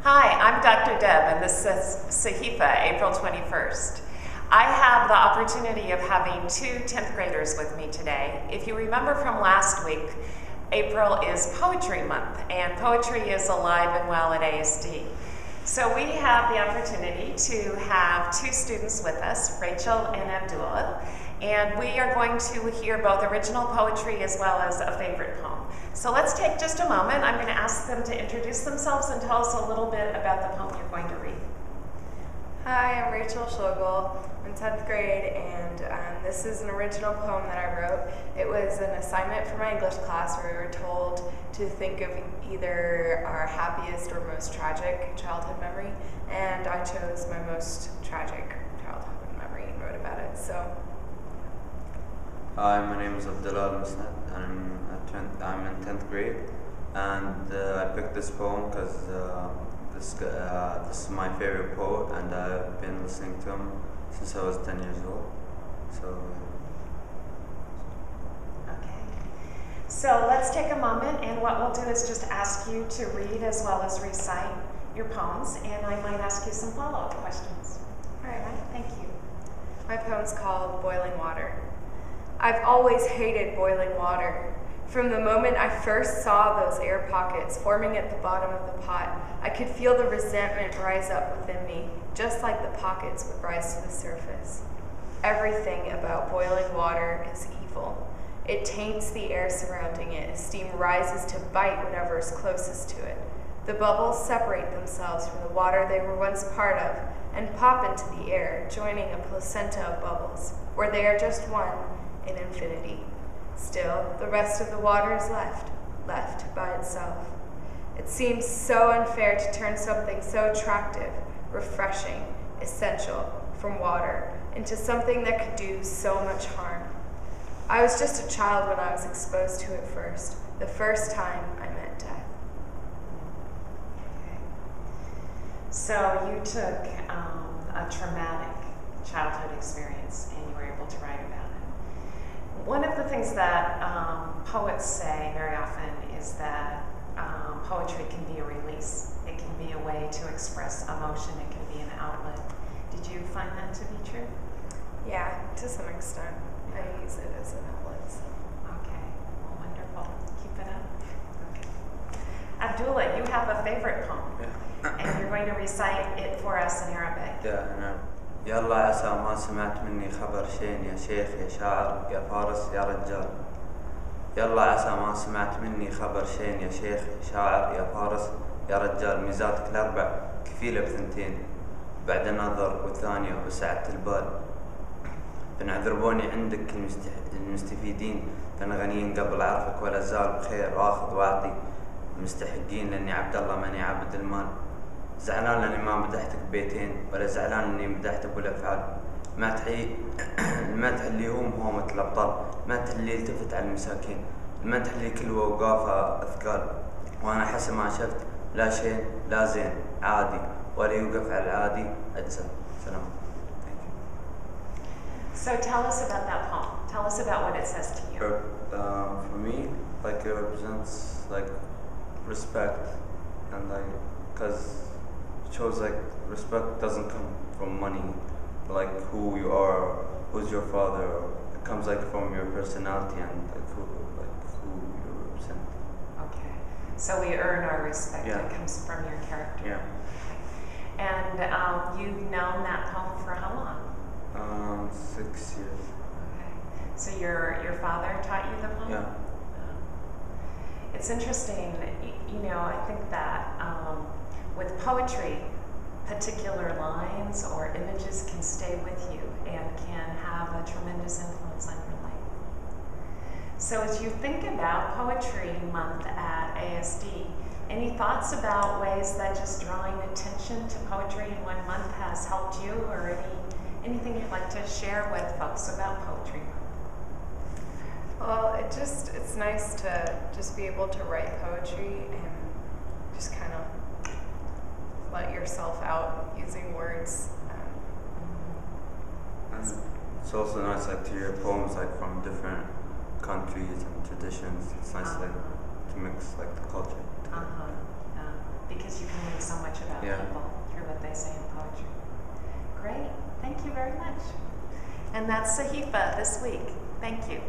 Hi, I'm Dr. Deb, and this is Sahifa, April 21st. I have the opportunity of having two 10th graders with me today. If you remember from last week, April is Poetry Month, and poetry is alive and well at ASD. So we have the opportunity to have two students with us, Rachel and Abdullah, and we are going to hear both original poetry as well as a favorite poem. So let's take just a moment. I'm going to ask them to introduce themselves and tell us a little bit about the poem you're going to read. Hi, I'm Rachel Schogel. I'm 10th grade, and this is an original poem that I wrote. It was an assignment for my English class where we were told to think of either our happiest or most tragic childhood memory, and I chose my most tragic childhood memory and wrote about it. So. Hi, my name is Abdullah Musnad. I'm in 10th grade, and I picked this poem because this is my favorite poet, and I've been listening to him since I was 10 years old. So let's take a moment, and what we'll do is just ask you to read as well as recite your poems, and I might ask you some follow-up questions. All right, thank you. My poem's called Boiling Water. I've always hated boiling water. From the moment I first saw those air pockets forming at the bottom of the pot, I could feel the resentment rise up within me, just like the pockets would rise to the surface. Everything about boiling water is evil. It taints the air surrounding it as steam rises to bite whatever is closest to it. The bubbles separate themselves from the water they were once part of and pop into the air, joining a placenta of bubbles, where they are just one in infinity. Still, the rest of the water is left by itself. It seems so unfair to turn something so attractive, refreshing, essential from water into something that could do so much harm. I was just a child when I was exposed to it first, the first time I met death. So you took a traumatic childhood experience and you were able to write about it. One of the things that poets say very often is that poetry can be a release. It can be a way to express emotion. It can be an outlet. Did you find that to be true? Yeah, to some extent. I use it as an outlet. So. Okay, well, wonderful. Keep it up. Okay. Abdullah, you have a favorite poem, and you're going to recite it for us in Arabic. Yeah. يلا عسى ما سمعت مني خبر شين يا شيخ يا شاعر يا فارس يا رجال. يلا عسى ما سمعت مني خبر شين يا شيخ يا شاعر يا فارس يا رجال. ميزاتك الأربع كفيلة بثنتين بعد النظر والثانية وسعة البال. بنعذربوني عندك المستفيدين لأن غنيين قبل عرفك ولا زال بخير واخذ واعطي مستحقين لأني عبد الله ماني عبد المال. زعلان لاني ما مدحتك ببيتين ولا زعلان اني مدحتك بالافعال. المدح اللي هو مثل الابطال، المدح اللي يلتفت على المساكين، المدح اللي كل وقافه اثقال. وانا حسب ما شفت لا شيء لا زين عادي ولا يوقف على العادي اجزاء. سلام. So tell us about that poem. Tell us about what it says to you. For me, it represents respect and because it shows respect doesn't come from money, who you are, who's your father. It comes from your personality and who you represent. Okay, so we earn our respect. Yeah. It comes from your character. Yeah. And you've known that poem for how long? 6 years. Okay, so your father taught you the poem? Yeah. It's interesting, I think that with poetry, particular lines or images can stay with you and can have a tremendous influence on your life. So as you think about Poetry Month at ASD, any thoughts about ways that just drawing attention to poetry in 1 month has helped you, or anything you'd like to share with folks about Poetry Month? Well, it's nice to just be able to write poetry and just kind of let yourself out using words. And it's also nice to hear poems from different countries and traditions. It's nice to mix the culture together. Because you can learn so much about Yeah. people through what they say in poetry. Great. Thank you very much. And that's Sahifa this week. Thank you.